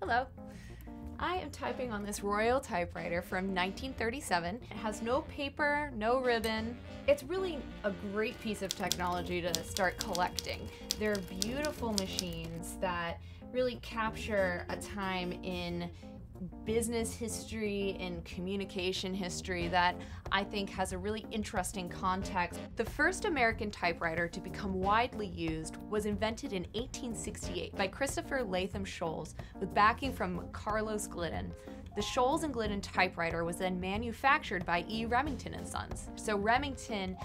Hello. I am typing on this Royal typewriter from 1937. It has no paper, no ribbon. It's really a great piece of technology to start collecting. They're beautiful machines that really capture a time in business history and communication history that I think has a really interesting context. The first American typewriter to become widely used was invented in 1868 by Christopher Latham Sholes with backing from Carlos Glidden. The Sholes and Glidden typewriter was then manufactured by E. Remington and Sons. So Remington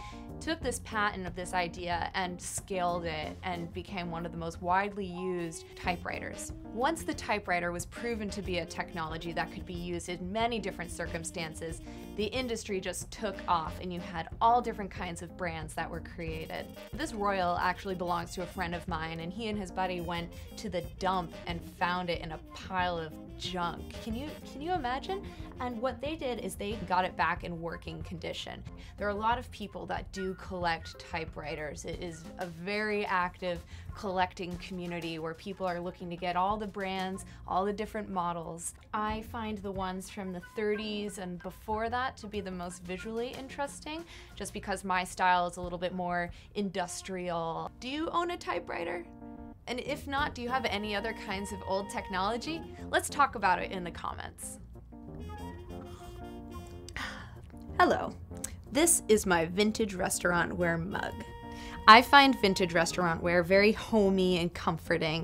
took this patent of this idea and scaled it and became one of the most widely used typewriters. Once the typewriter was proven to be a technology that could be used in many different circumstances, the industry just took off and you had all different kinds of brands that were created. This Royal actually belongs to a friend of mine, and he and his buddy went to the dump and found it in a pile of junk. Can you imagine? And what they did is they got it back in working condition. There are a lot of people that do collect typewriters. It is a very active collecting community where people are looking to get all the brands, all the different models. I find the ones from the 30s and before that to be the most visually interesting, just because my style is a little bit more industrial. Do you own a typewriter? And if not, do you have any other kinds of old technology? Let's talk about it in the comments. Hello, this is my vintage restaurant ware mug. I find vintage restaurant ware very homey and comforting.